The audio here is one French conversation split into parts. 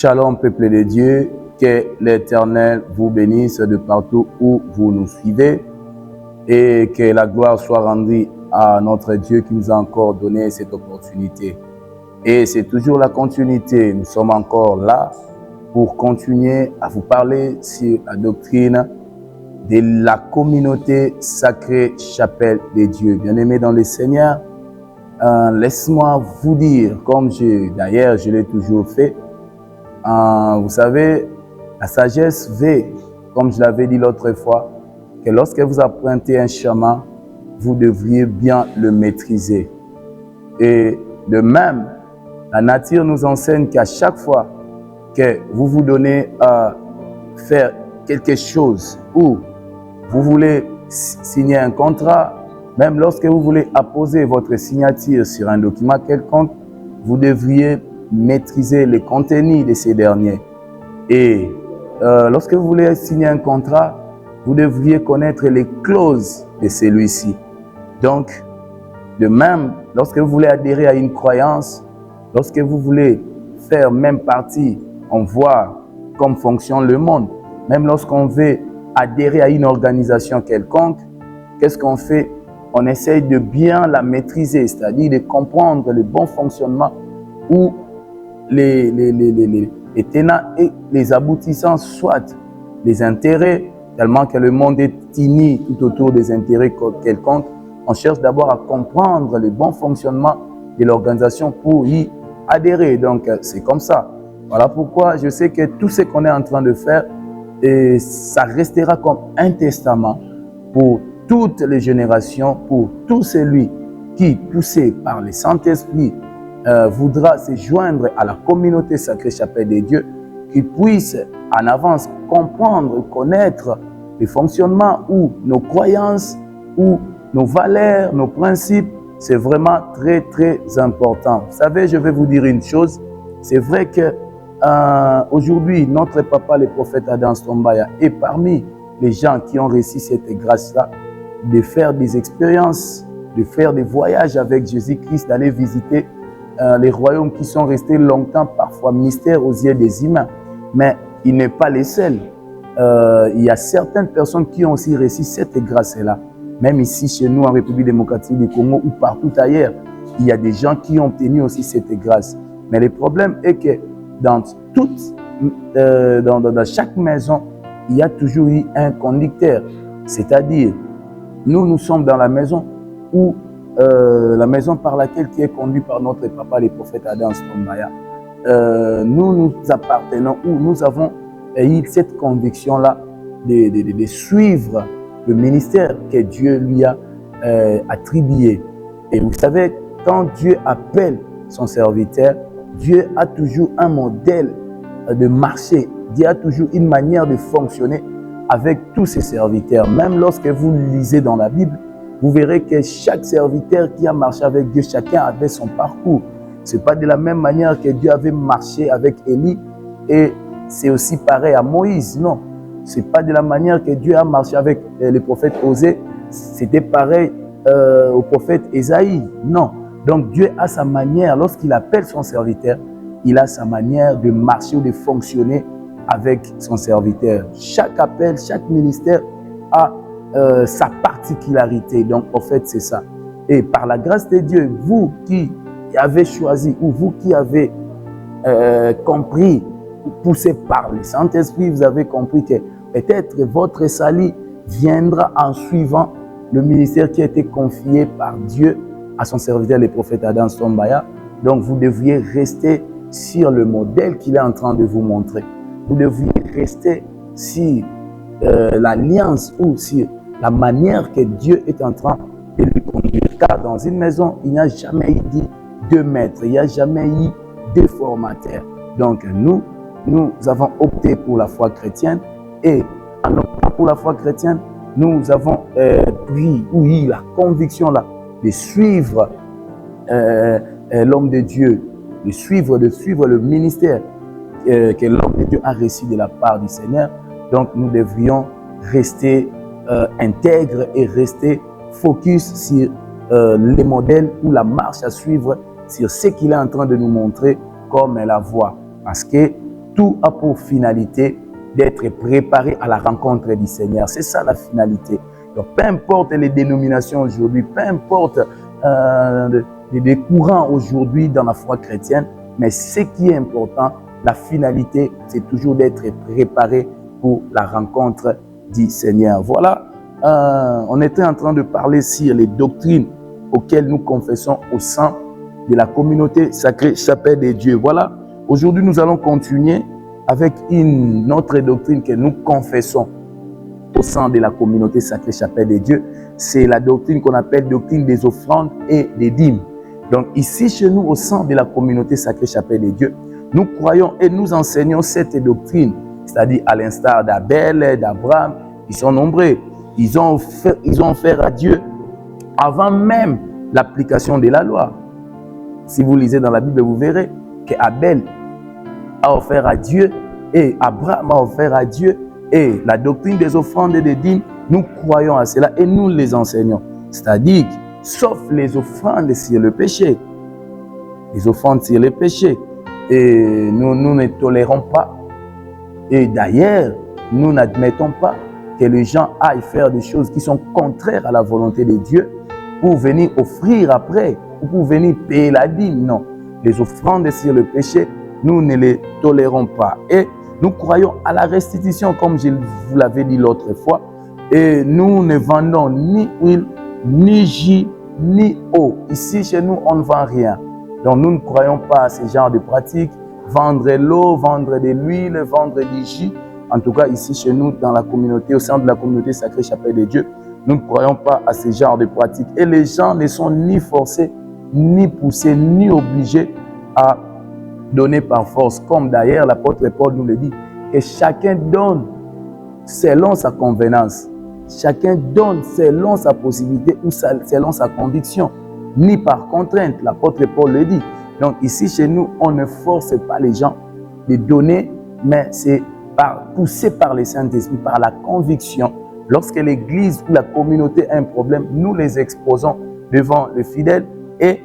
Shalom, peuple de Dieu, que l'Éternel vous bénisse de partout où vous nous suivez et que la gloire soit rendue à notre Dieu qui nous a encore donné cette opportunité. Et c'est toujours la continuité, nous sommes encore là pour continuer à vous parler sur la doctrine de la communauté sacrée chapelle de Dieu. Bien-aimés dans le Seigneur, laisse-moi vous dire, comme d'ailleurs je l'ai toujours fait, vous savez, la sagesse veut, comme je l'avais dit l'autre fois, que lorsque vous empruntez un chemin, vous devriez bien le maîtriser. Et de même, la nature nous enseigne qu'à chaque fois que vous vous donnez à faire quelque chose ou vous voulez signer un contrat, même lorsque vous voulez apposer votre signature sur un document quelconque, vous devriez maîtriser les contenus de ces derniers. Et lorsque vous voulez signer un contrat, vous devriez connaître les clauses de celui-ci. Donc, de même, lorsque vous voulez adhérer à une croyance, lorsque vous voulez faire même partie, on voit comment fonctionne le monde, même lorsqu'on veut adhérer à une organisation quelconque, qu'est-ce qu'on fait? On essaye de bien la maîtriser, c'est-à-dire de comprendre le bon fonctionnement ou les tenants et les aboutissants, soit les intérêts, tellement que le monde est uni tout autour des intérêts quelconques. On cherche d'abord à comprendre le bon fonctionnement de l'organisation pour y adhérer. Donc, c'est comme ça. Voilà pourquoi je sais que tout ce qu'on est en train de faire, et ça restera comme un testament pour toutes les générations, pour tout celui qui, poussé par le Saint-Esprit, voudra se joindre à la communauté sacrée chapelle de Dieu, qu'il puisse en avance comprendre, connaître le fonctionnement ou nos croyances ou nos valeurs, nos principes. C'est vraiment très, très important. Vous savez, je vais vous dire une chose. C'est vrai que aujourd'hui, notre papa, le prophète Adam Stombaya, est parmi les gens qui ont réussi cette grâce-là de faire des expériences, de faire des voyages avec Jésus-Christ, d'aller visiter les royaumes qui sont restés longtemps, parfois mystères aux yeux des humains. Mais il n'est pas les seuls. Il y a certaines personnes qui ont aussi réussi cette grâce-là. Même ici, chez nous, en République démocratique du Congo ou partout ailleurs, il y a des gens qui ont obtenu aussi cette grâce. Mais le problème est que dans chaque maison, il y a toujours eu un conducteur. C'est-à-dire, nous sommes dans la maison où la maison par laquelle qui est conduite par notre papa, le prophète Adam Stombaya. Nous appartenons, où nous avons eu cette conviction-là de suivre le ministère que Dieu lui a attribué. Et vous savez, quand Dieu appelle son serviteur, Dieu a toujours un modèle de marcher. Dieu a toujours une manière de fonctionner avec tous ses serviteurs. Même lorsque vous lisez dans la Bible, vous verrez que chaque serviteur qui a marché avec Dieu, chacun avait son parcours. Ce n'est pas de la même manière que Dieu avait marché avec Élie et c'est aussi pareil à Moïse. Non, ce n'est pas de la manière que Dieu a marché avec le prophète Osée. C'était pareil au prophète Ésaïe. Non. Donc Dieu a sa manière, lorsqu'il appelle son serviteur, il a sa manière de marcher ou de fonctionner avec son serviteur. Chaque appel, chaque ministère a sa particularité. Donc, en fait, c'est ça. Et par la grâce de Dieu, vous qui avez choisi ou vous qui avez compris, poussé par le Saint-Esprit, vous avez compris que peut-être votre salut viendra en suivant le ministère qui a été confié par Dieu à son serviteur, le prophète Adam Stombaya. Donc, vous devriez rester sur le modèle qu'il est en train de vous montrer. Vous devriez rester sur l'alliance ou sur la manière que Dieu est en train de lui conduire. Car dans une maison, il n'y a jamais eu 2 maîtres, il n'y a jamais eu 2 formateurs. Donc nous avons opté pour la foi chrétienne et en optant pour la foi chrétienne, nous avons pris ou eu la conviction là de suivre l'homme de Dieu, de suivre le ministère que l'homme de Dieu a reçu de la part du Seigneur. Donc nous devrions rester intègres et rester focus sur les modèles ou la marche à suivre, sur ce qu'il est en train de nous montrer comme la voie. Parce que tout a pour finalité d'être préparé à la rencontre du Seigneur. C'est ça la finalité. Donc, peu importe les dénominations aujourd'hui, peu importe les courants aujourd'hui dans la foi chrétienne, mais ce qui est important, la finalité, c'est toujours d'être préparé pour la rencontre du Seigneur. Voilà, on était en train de parler sur les doctrines auxquelles nous confessons au sein de la communauté sacrée Chapelle des Dieux. Voilà, aujourd'hui nous allons continuer avec une autre doctrine que nous confessons au sein de la communauté sacrée Chapelle des Dieux. C'est la doctrine qu'on appelle doctrine des offrandes et des dîmes. Donc ici chez nous, au sein de la communauté sacrée Chapelle des Dieux, nous croyons et nous enseignons cette doctrine, c'est-à-dire à l'instar d'Abel, d'Abraham, ils sont nombreux. Ils ont offert à Dieu avant même l'application de la loi. Si vous lisez dans la Bible, vous verrez qu'Abel a offert à Dieu et Abraham a offert à Dieu. Et la doctrine des offrandes et des dîmes, nous croyons à cela et nous les enseignons. C'est-à-dire, sauf les offrandes sur le péché. Les offrandes sur le péché. Et nous ne tolérons pas. Et d'ailleurs, nous n'admettons pas que les gens aillent faire des choses qui sont contraires à la volonté de Dieu pour venir offrir après, ou pour venir payer la dîme. Non. Les offrandes sur le péché, nous ne les tolérons pas. Et nous croyons à la restitution, comme je vous l'avais dit l'autre fois. Et nous ne vendons ni huile, ni jus, ni eau. Ici, chez nous, on ne vend rien. Donc, nous ne croyons pas à ce genre de pratiques. Vendre l'eau, vendre de l'huile, vendre du jus. En tout cas, ici, chez nous, dans la communauté, au sein de la communauté sacrée Chapelle des Dieux, nous ne croyons pas à ce genre de pratiques. Et les gens ne sont ni forcés, ni poussés, ni obligés à donner par force. Comme d'ailleurs, l'apôtre Paul nous le dit, que chacun donne selon sa convenance. Chacun donne selon sa possibilité ou selon sa conviction, ni par contrainte. L'apôtre Paul le dit. Donc ici, chez nous, on ne force pas les gens de donner, mais c'est poussé par le Saint-Esprit, par la conviction. Lorsque l'Église ou la communauté a un problème, nous les exposons devant le fidèle et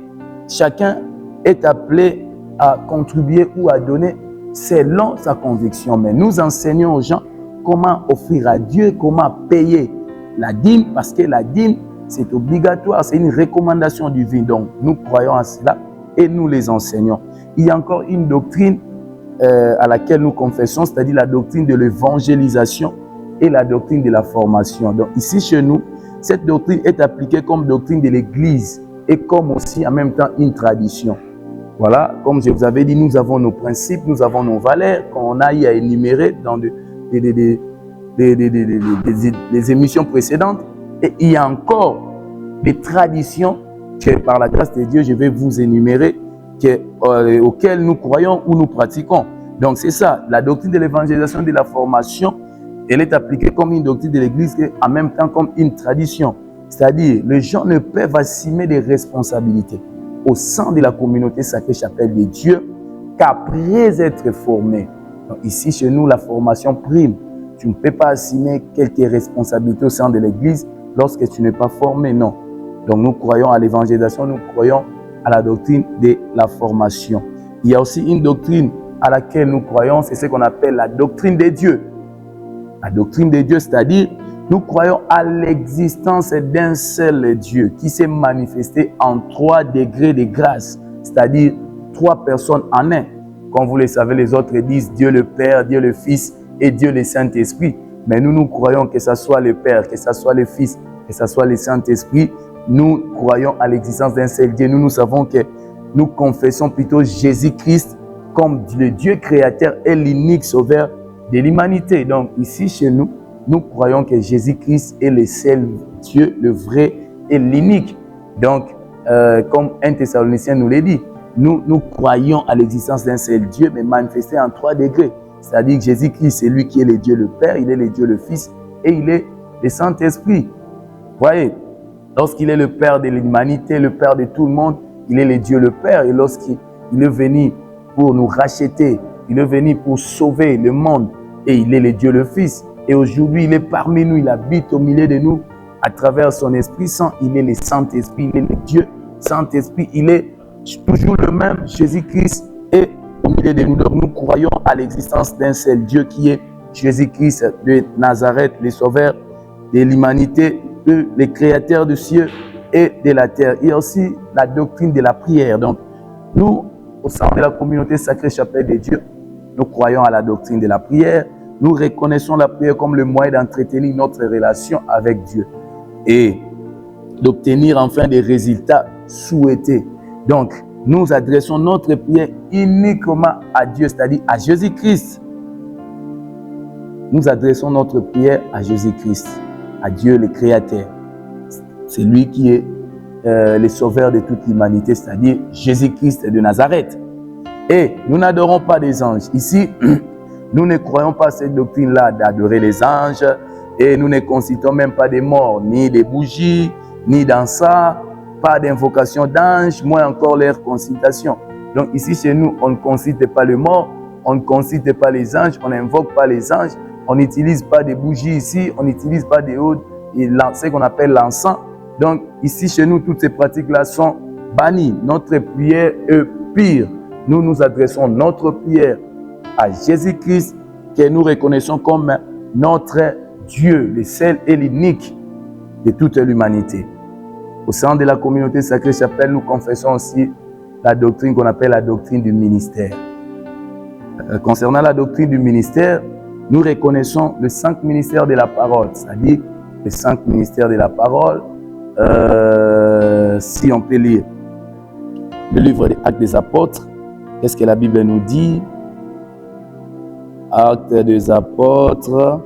chacun est appelé à contribuer ou à donner selon sa conviction. Mais nous enseignons aux gens comment offrir à Dieu, comment payer la dîme, parce que la dîme, c'est obligatoire, c'est une recommandation divine. Donc, nous croyons à cela et nous les enseignons. Il y a encore une doctrine à laquelle nous confessons, c'est-à-dire la doctrine de l'évangélisation et la doctrine de la formation. Donc, ici, chez nous, cette doctrine est appliquée comme doctrine de l'Église et comme aussi en même temps une tradition. Voilà, comme je vous avais dit, nous avons nos principes, nous avons nos valeurs qu'on a eu à énumérer dans des émissions précédentes. Et il y a encore des traditions que par la grâce de Dieu, je vais vous énumérer, auxquelles nous croyons ou nous pratiquons. Donc c'est ça, la doctrine de l'évangélisation et de la formation, elle est appliquée comme une doctrine de l'Église et en même temps comme une tradition. C'est-à-dire, les gens ne peuvent assumer des responsabilités au sein de la communauté sacrée Chapelle des Dieux qu'après être formés. Donc ici, chez nous, la formation prime. Tu ne peux pas assumer quelques responsabilités au sein de l'Église lorsque tu n'es pas formé, non. Donc nous croyons à l'évangélisation, nous croyons à la doctrine de la formation. Il y a aussi une doctrine à laquelle nous croyons, c'est ce qu'on appelle la doctrine des dieux. La doctrine des dieux, c'est-à-dire, nous croyons à l'existence d'un seul Dieu qui s'est manifesté en 3 degrés de grâce, c'est-à-dire 3 personnes en un. Comme vous le savez, les autres disent Dieu le Père, Dieu le Fils et Dieu le Saint-Esprit. Mais nous croyons que ce soit le Père, que ce soit le Fils, que ce soit le Saint-Esprit. Nous croyons à l'existence d'un seul Dieu. Nous savons que nous confessons plutôt Jésus-Christ comme le Dieu créateur et l'unique sauveur de l'humanité. Donc ici chez nous, nous croyons que Jésus-Christ est le seul Dieu, le vrai et l'unique. Donc, comme 1 Thessaloniciens nous l'a dit, nous croyons à l'existence d'un seul Dieu, mais manifesté en 3 degrés. C'est-à-dire que Jésus-Christ, c'est lui qui est le Dieu le Père, il est le Dieu le Fils et il est le Saint-Esprit. Vous voyez, lorsqu'il est le Père de l'humanité, le Père de tout le monde, il est le Dieu le Père. Et lorsqu'il est venu pour nous racheter, il est venu pour sauver le monde et il est le Dieu le Fils. Et aujourd'hui, il est parmi nous, il habite au milieu de nous à travers son Esprit Saint. Il est le Saint-Esprit, il est le Dieu Saint-Esprit, il est toujours le même. Jésus-Christ est au milieu de nous. Donc nous croyons à l'existence d'un seul Dieu qui est Jésus-Christ de Nazareth, le Sauveur de l'humanité, le Créateur du ciel et de la terre. Il y a aussi la doctrine de la prière. Donc nous, au sein de la communauté Sacrée Chapelle de Dieu, nous croyons à la doctrine de la prière. Nous reconnaissons la prière comme le moyen d'entretenir notre relation avec Dieu et d'obtenir enfin des résultats souhaités. Donc, nous adressons notre prière uniquement à Dieu, c'est-à-dire à Jésus-Christ. Nous adressons notre prière à Jésus-Christ, à Dieu le Créateur. C'est lui qui est le sauveur de toute l'humanité, c'est-à-dire Jésus-Christ de Nazareth. Et nous n'adorons pas des anges. Ici, nous ne croyons pas à cette doctrine-là d'adorer les anges et nous ne consultons même pas des morts, ni des bougies, ni d'encens, pas d'invocation d'anges, moins encore leur consultation. Donc ici chez nous, on ne consulte pas les morts, on ne consulte pas les anges, on n'invoque pas les anges, on n'utilise pas des bougies ici, on n'utilise pas des hauts, ce qu'on appelle l'encens. Donc ici chez nous, toutes ces pratiques-là sont bannies. Notre prière est pire. Nous nous adressons notre prière à Jésus-Christ que nous reconnaissons comme notre Dieu, le seul et l'unique de toute l'humanité. Au sein de la communauté Sacrée Chapelle, nous confessons aussi la doctrine qu'on appelle la doctrine du ministère. Concernant la doctrine du ministère, nous reconnaissons les 5 ministères de la parole, c'est-à-dire les 5 ministères de la parole. Si on peut lire le livre des Actes des Apôtres, qu'est-ce que la Bible nous dit? Actes des Apôtres,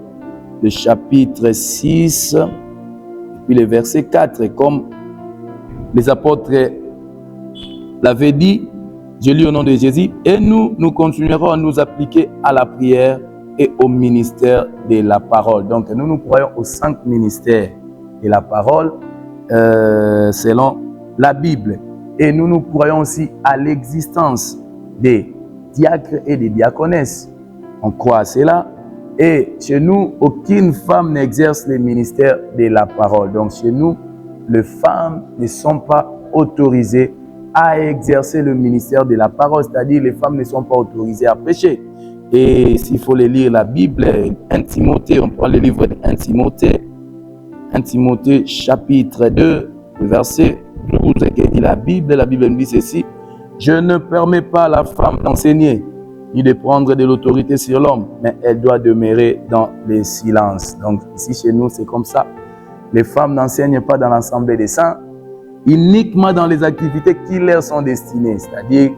le chapitre 6, et puis le verset 4. Comme les apôtres l'avaient dit, je lis au nom de Jésus, et nous continuerons à nous appliquer à la prière et au ministère de la parole. Donc nous croyons aux 5 ministères de la parole selon la Bible. Et nous croyons aussi à l'existence des diacres et des diaconesses. On croit à cela. Et chez nous, aucune femme n'exerce le ministère de la parole. Donc chez nous, les femmes ne sont pas autorisées à exercer le ministère de la parole. C'est-à-dire les femmes ne sont pas autorisées à prêcher. Et s'il faut lire la Bible, 1 Timothée, on prend le livre de 1 Timothée chapitre 2, verset 12, qui dit la Bible nous dit ceci: je ne permets pas à la femme d'enseigner, ni de prendre de l'autorité sur l'homme, mais elle doit demeurer dans le silence. Donc ici chez nous, c'est comme ça. Les femmes n'enseignent pas dans l'assemblée des saints, uniquement dans les activités qui leur sont destinées, c'est-à-dire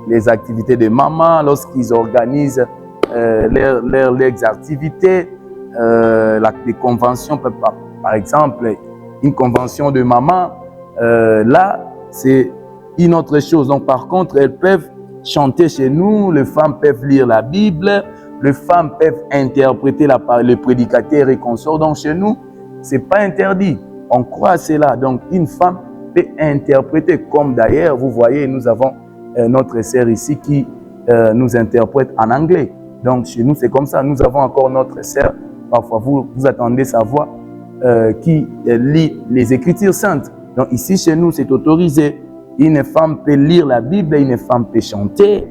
les activités de maman, lorsqu'ils organisent leurs activités, les conventions, par exemple, une convention de maman, là, c'est une autre chose. Donc, par contre, elles peuvent chanter chez nous, les femmes peuvent lire la Bible, les femmes peuvent interpréter le prédicateur et consorts. Donc, chez nous, ce n'est pas interdit. On croit à cela. Donc, une femme peut interpréter, comme d'ailleurs, vous voyez, nous avons notre sœur ici qui nous interprète en anglais. Donc, chez nous, c'est comme ça. Nous avons encore notre sœur, parfois vous attendez sa voix, qui lit les Écritures saintes. Donc, ici, chez nous, c'est autorisé. Une femme peut lire la Bible, une femme peut chanter,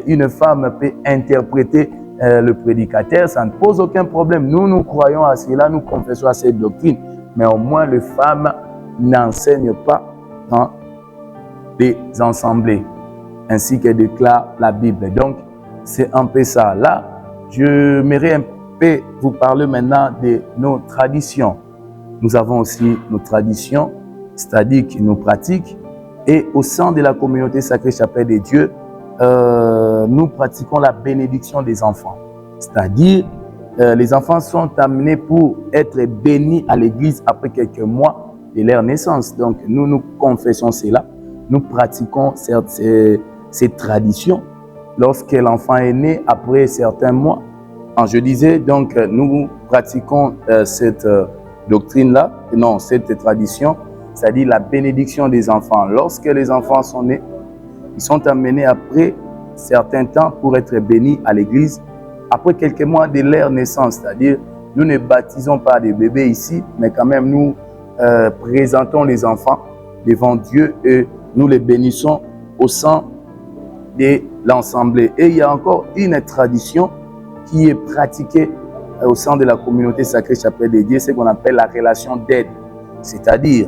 une femme peut interpréter le prédicateur. Ça ne pose aucun problème. Nous croyons à cela, nous confessons à cette doctrine. Mais au moins, les femmes n'enseignent pas dans les assemblées, ainsi que déclare la Bible. Donc, c'est un peu ça. Là, je m'aimerais un peu vous parler maintenant de nos traditions. Nous avons aussi nos traditions, c'est-à-dire que nos pratiques. Et au sein de la communauté Sacrée Chapelle de Dieu, nous pratiquons la bénédiction des enfants. C'est-à-dire, les enfants sont amenés pour être bénis à l'église après quelques mois de leur naissance. Donc, nous confessons cela. Nous pratiquons ces traditions lorsque l'enfant est né après certains mois. Je disais, donc, nous pratiquons cette doctrine-là, non, cette tradition, c'est-à-dire la bénédiction des enfants. Lorsque les enfants sont nés, ils sont amenés après certains temps pour être bénis à l'église, après quelques mois de leur naissance. C'est-à-dire, nous ne baptisons pas des bébés ici, mais quand même nous présentons les enfants devant Dieu et nous les bénissons au sang de l'Assemblée. Et il y a encore une tradition qui est pratiquée au sein de la communauté sacrée Chapelle de Dieu, c'est ce qu'on appelle la relation d'aide. C'est-à-dire,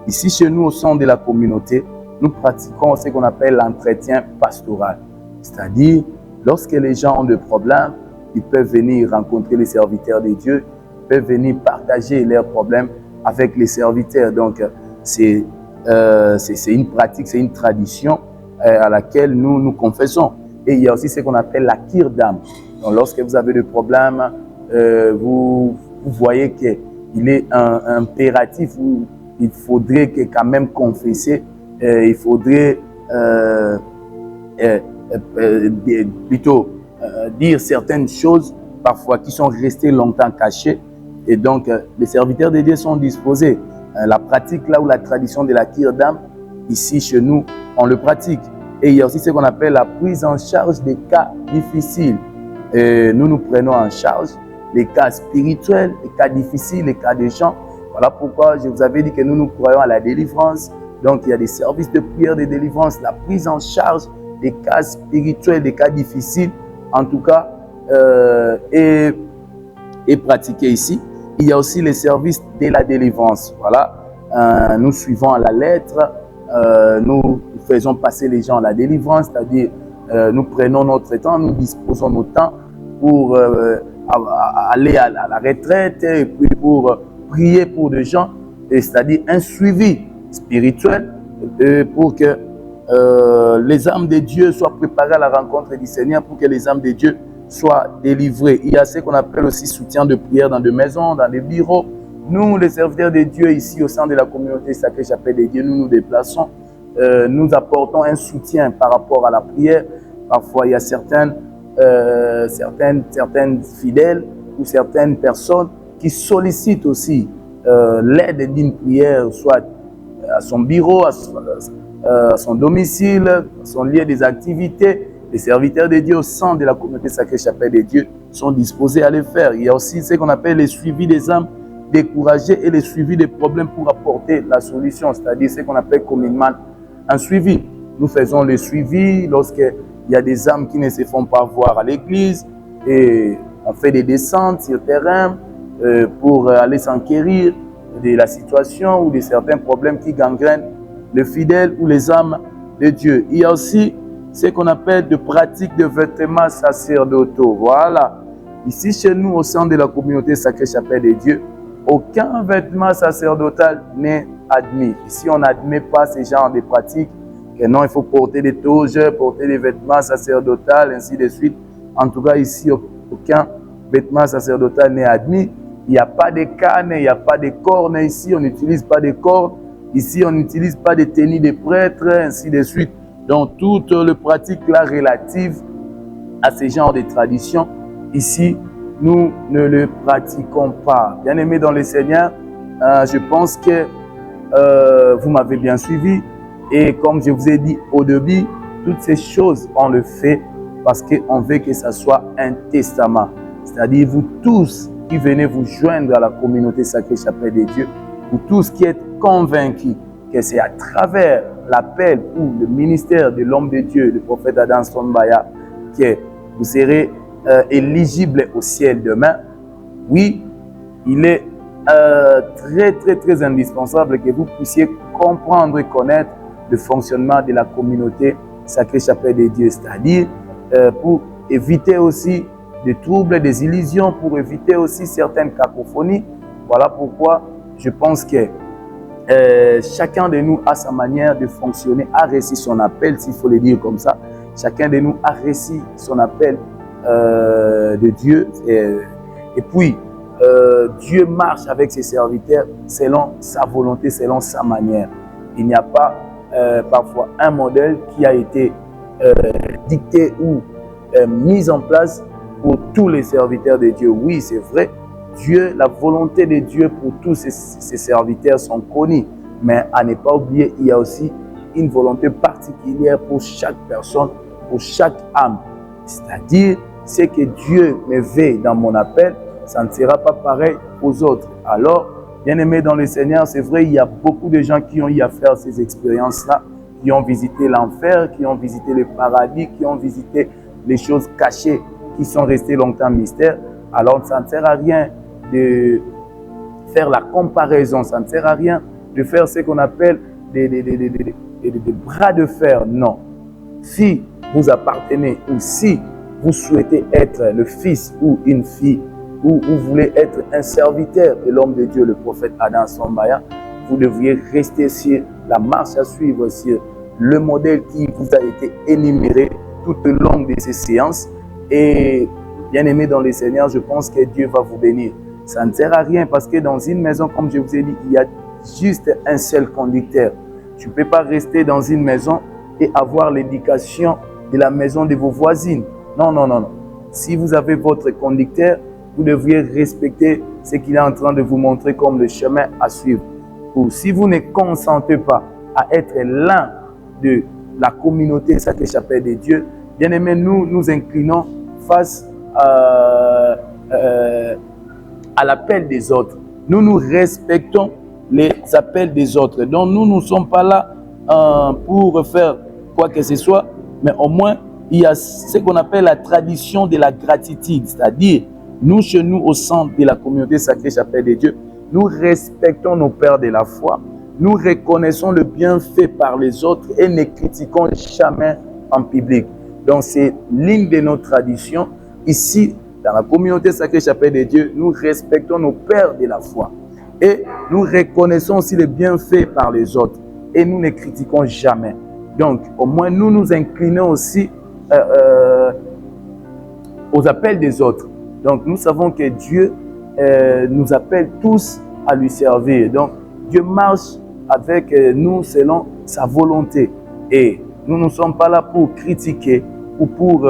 ici chez nous, au sein de la communauté, nous pratiquons ce qu'on appelle l'entretien pastoral. C'est-à-dire, lorsque les gens ont des problèmes, ils peuvent venir rencontrer les serviteurs de Dieu, ils peuvent venir partager leurs problèmes avec les serviteurs. Donc, c'est une pratique, c'est une tradition à laquelle nous confessons. Et il y a aussi ce qu'on appelle la cure d'âme. Donc, lorsque vous avez des problèmes, vous voyez qu'il est impératif où il faudrait quand même confesser, il faudrait plutôt dire certaines choses parfois qui sont restées longtemps cachées. Et donc, les serviteurs de Dieu sont disposés. La pratique là où la tradition de la cure d'âme, ici chez nous, on le pratique. Et il y a aussi ce qu'on appelle la prise en charge des cas difficiles. Nous prenons en charge les cas spirituels, les cas difficiles, les cas des gens. Voilà pourquoi je vous avais dit que nous croyons à la délivrance. Donc, il y a des services de prière de délivrance, la prise en charge des cas spirituels, des cas difficiles, en tout cas, est pratiqué ici. Il y a aussi les services de la délivrance. Voilà, nous suivons à la lettre, nous faisons passer les gens à la délivrance, c'est-à-dire nous prenons notre temps, nous disposons notre temps pour aller à la retraite et puis pour prier pour des gens, c'est-à-dire un suivi spirituel pour que les âmes de Dieu soient préparées à la rencontre du Seigneur, pour que les âmes de Dieu soient délivrées. Il y a ce qu'on appelle aussi soutien de prière dans des maisons, dans des bureaux. Nous, les serviteurs de Dieu, ici au sein de la communauté sacrée Chapelle de Dieu, nous nous déplaçons, nous apportons un soutien par rapport à la prière. Parfois, il y a certaines fidèles ou certaines personnes qui sollicitent aussi l'aide d'une prière, soit à son bureau, à son domicile, à son lieu des activités. Les serviteurs de Dieu au sein de la communauté sacrée Chapelle de Dieu sont disposés à le faire. Il y a aussi ce qu'on appelle le suivi des âmes découragées et le suivi des problèmes pour apporter la solution, c'est-à-dire ce qu'on appelle communément un suivi. Nous faisons le suivi lorsqu'il y a des âmes qui ne se font pas voir à l'église et on fait des descentes sur le terrain pour aller s'enquérir de la situation ou de certains problèmes qui gangrènent les fidèles ou les âmes de Dieu. Il y a aussi ce qu'on appelle de pratiques de vêtements sacerdotaux. Voilà. Ici, chez nous, au sein de la communauté sacrée Chapelle de Dieu, aucun vêtement sacerdotal n'est admis. Ici, on n'admet pas ce genre de pratiques. Que non, il faut porter des toges, porter des vêtements sacerdotaux, ainsi de suite. En tout cas, ici, aucun vêtement sacerdotal n'est admis. Il n'y a pas de canne, il n'y a pas de cornes ici, on n'utilise pas de cornes. Ici, on n'utilise pas de tenues de prêtres, ainsi de suite. Donc, toutes les pratiques là relatives à ce genre de traditions, ici, nous ne le pratiquons pas. Bien-aimés dans le Seigneur, je pense que vous m'avez bien suivi. Et comme je vous ai dit au début, toutes ces choses, on le fait parce qu'on veut que ça soit un testament. C'est-à-dire, vous tous qui venez vous joindre à la communauté sacrée Chapelle de Dieu, vous tous qui êtes convaincus que c'est à travers l'appel ou le ministère de l'homme de Dieu, le prophète Adam Sonbaya, que vous serez éligible au ciel demain. Oui, il est très indispensable que vous puissiez comprendre et connaître le fonctionnement de la communauté sacrée Chapelle de Dieu, c'est-à-dire pour éviter aussi des troubles, des illusions, pour éviter aussi certaines cacophonies. Voilà pourquoi je pense que chacun de nous a sa manière de fonctionner, a reçu son appel, s'il faut le dire comme ça. Chacun de nous a reçu son appel de Dieu. Et puis, Dieu marche avec ses serviteurs selon sa volonté, selon sa manière. Il n'y a pas parfois un modèle qui a été dicté ou mis en place pour tous les serviteurs de Dieu. Oui, c'est vrai. Dieu, la volonté de Dieu pour tous ses serviteurs sont connues. Mais à ne pas oublier, il y a aussi une volonté particulière pour chaque personne, pour chaque âme. C'est-à-dire, ce que Dieu me veut dans mon appel, ça ne sera pas pareil aux autres. Alors, bien-aimés dans le Seigneur, c'est vrai, il y a beaucoup de gens qui ont eu à faire ces expériences-là. qui ont visité l'enfer, qui ont visité le paradis, qui ont visité les choses cachées qui sont restées longtemps mystères. Alors ça ne sert à rien de faire la comparaison, ça ne sert à rien de faire ce qu'on appelle des bras de fer. Non. Si vous appartenez ou si vous souhaitez être le fils ou une fille, ou vous voulez être un serviteur de l'homme de Dieu, le prophète Adam Sombaya, vous devriez rester sur la marche à suivre, sur le modèle qui vous a été énuméré tout au long de ces séances. Et bien aimé dans le Seigneur, je pense que Dieu va vous bénir. Ça ne sert à rien parce que dans une maison, comme je vous ai dit, il y a juste un seul conducteur. Tu ne peux pas rester dans une maison et avoir l'éducation de la maison de vos voisines. Non, non, non, non. Si vous avez votre conducteur, vous devriez respecter ce qu'il est en train de vous montrer comme le chemin à suivre. Ou si vous ne consentez pas à être l'un de la communauté Sacrée Chapelle de Dieu, bien aimé, nous nous inclinons face à l'appel des autres. Nous respectons les appels des autres. Donc nous ne sommes pas là pour faire quoi que ce soit, mais au moins il y a ce qu'on appelle la tradition de la gratitude, c'est-à-dire nous, chez nous, au centre de la communauté Sacrée Chapelle de Dieu, nous respectons nos pères de la foi, nous reconnaissons le bienfait par les autres et ne critiquons jamais en public. Donc c'est l'une de nos traditions. Ici, dans la communauté Sacrée Chapelle de Dieu, nous respectons nos pères de la foi et nous reconnaissons aussi le bienfait par les autres et nous ne critiquons jamais. Donc, au moins, nous nous inclinons aussi aux appels des autres. Donc, nous savons que Dieu nous appelle tous à lui servir. Donc, Dieu marche avec nous selon sa volonté. Et nous ne sommes pas là pour critiquer ou pour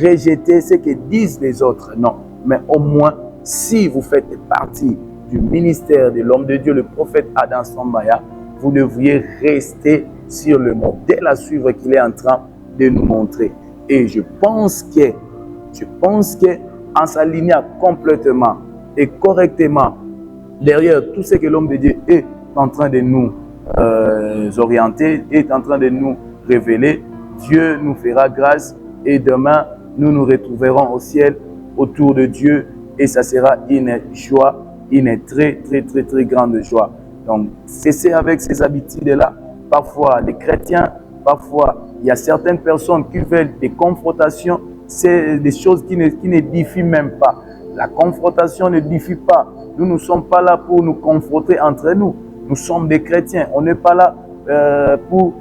rejeter ce que disent les autres. Non. Mais au moins, si vous faites partie du ministère de l'homme de Dieu, le prophète Adam Sombaya, vous devriez rester sur le modèle à suivre qu'il est en train de nous montrer. Et je pense que en s'alignant complètement et correctement derrière tout ce que l'homme de Dieu est en train de nous orienter, est en train de nous révéler, Dieu nous fera grâce et demain nous nous retrouverons au ciel autour de Dieu et ça sera une joie, une très grande joie. Donc cessez avec ces habitudes-là. Parfois les chrétiens, parfois il y a certaines personnes qui veulent des confrontations. C'est des choses qui n'édifient même pas. La confrontation n'édifie pas. Nous ne sommes pas là pour nous confronter entre nous. Nous sommes des chrétiens. On n'est pas là pour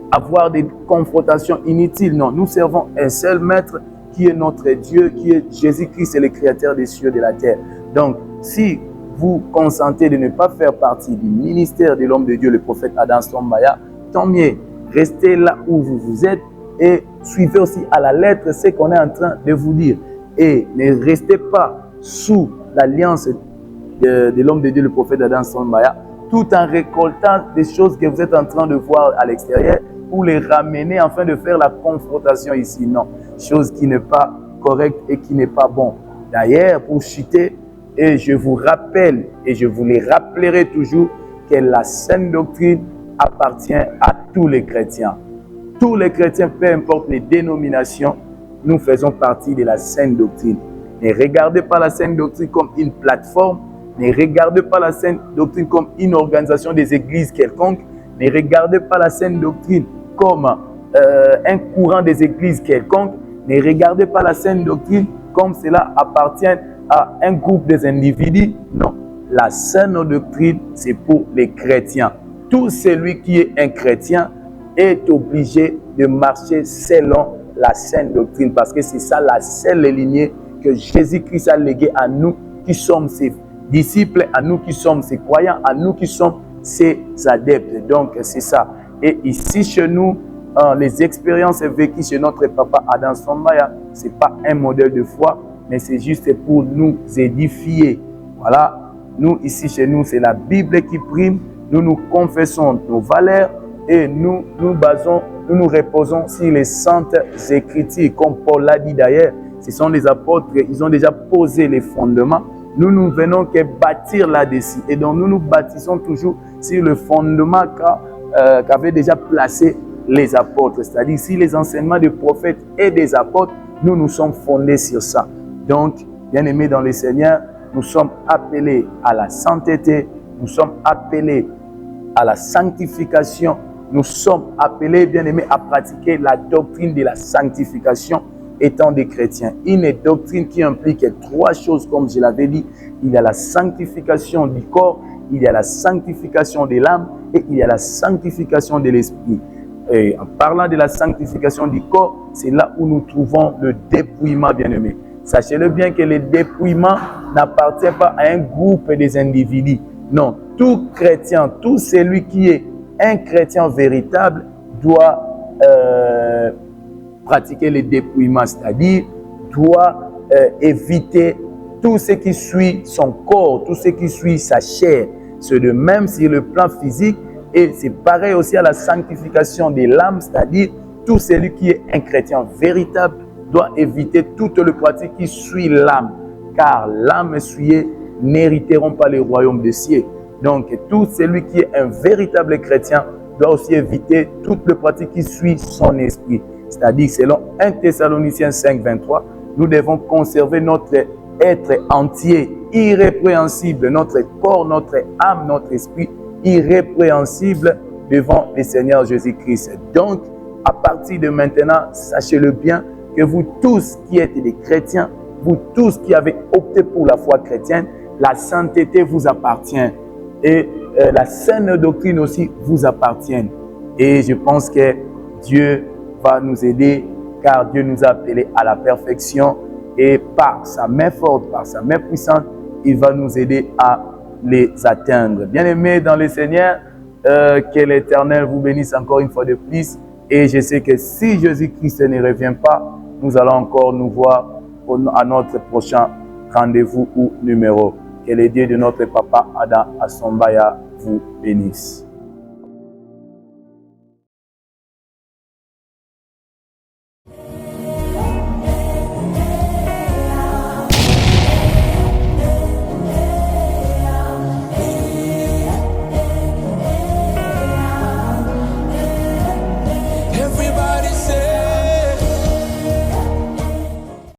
avoir des confrontations inutiles. Non, nous servons un seul maître qui est notre Dieu, qui est Jésus-Christ, le créateur des cieux et de la terre. Donc, si vous consentez de ne pas faire partie du ministère de l'homme de Dieu, le prophète Adam Sombaya, tant mieux. Restez là où vous êtes et suivez aussi à la lettre ce qu'on est en train de vous dire. Et ne restez pas sous l'alliance de l'homme de Dieu, le prophète Adam Sombaya, tout en récoltant des choses que vous êtes en train de voir à l'extérieur pour les ramener afin de faire la confrontation ici. Non, chose qui n'est pas correcte et qui n'est pas bon. D'ailleurs, pour chuter, et je vous rappelle et je vous les rappellerai toujours que la saine doctrine appartient à tous les chrétiens. Tous les chrétiens, peu importe les dénominations, nous faisons partie de la saine doctrine. Ne regardez pas la saine doctrine comme une plateforme, ne regardez pas la saine doctrine comme une organisation des églises quelconque, ne regardez pas la saine doctrine comme un courant des églises quelconque, ne regardez pas la saine doctrine comme cela appartient à un groupe des individus. Non, la saine doctrine, c'est pour les chrétiens. Tout celui qui est un chrétien est obligé de marcher selon la saine doctrine parce que c'est ça la seule lignée que Jésus-Christ a léguée à nous qui sommes ses disciples, à nous qui sommes ses croyants, à nous qui sommes ses adeptes. Donc c'est ça. Et ici chez nous, les expériences vécues chez notre papa Adam Sombaya, ce n'est pas un modèle de foi, mais c'est juste pour nous édifier. Voilà, nous ici chez nous, c'est la Bible qui prime. Nous nous confessons nos valeurs et nous nous reposons sur les saintes écritures. Comme Paul l'a dit d'ailleurs, ce sont les apôtres, ils ont déjà posé les fondements nous ne venons que bâtir là-dessus. Et donc, nous nous bâtissons toujours sur le fondement qu'avaient déjà placé les apôtres. C'est-à-dire, si les enseignements des prophètes et des apôtres, nous nous sommes fondés sur ça. Donc, bien-aimés dans le Seigneur, nous sommes appelés à la sainteté, nous sommes appelés à la sanctification, nous sommes appelés, bien-aimés, à pratiquer la doctrine de la sanctification étant des chrétiens. Une doctrine qui implique trois choses, comme je l'avais dit. Il y a la sanctification du corps, il y a la sanctification de l'âme et il y a la sanctification de l'esprit. Et en parlant de la sanctification du corps, c'est là où nous trouvons le dépouillement, bien-aimé. Sachez-le bien que le dépouillement n'appartient pas à un groupe des individus. Non, tout chrétien, tout celui qui est un chrétien véritable doit pratiquer le dépouillement, c'est-à-dire doit éviter tout ce qui suit son corps, tout ce qui suit sa chair. C'est de même sur le plan physique et c'est pareil aussi à la sanctification de l'âme, c'est-à-dire tout celui qui est un chrétien véritable doit éviter toute le pratique qui suit l'âme, car l'âme essuyée n'hériteront pas le royaume des cieux. Donc, tout celui qui est un véritable chrétien doit aussi éviter toute le pratique qui suit son esprit. C'est-à-dire, selon 1 Thessaloniciens 5, 23, nous devons conserver notre être entier, irrépréhensible, notre corps, notre âme, notre esprit, irrépréhensible devant le Seigneur Jésus-Christ. Donc, à partir de maintenant, sachez-le bien que vous tous qui êtes des chrétiens, vous tous qui avez opté pour la foi chrétienne, la sainteté vous appartient et la saine doctrine aussi vous appartient. Et je pense que Dieu va nous aider car Dieu nous a appelés à la perfection et par sa main forte, par sa main puissante, il va nous aider à les atteindre. Bien-aimés dans le Seigneur, que l'Éternel vous bénisse encore une fois de plus. Et je sais que si Jésus-Christ ne revient pas, nous allons encore nous voir à notre prochain rendez-vous ou numéro. Que le Dieu de notre papa Adam Asombaya vous bénisse.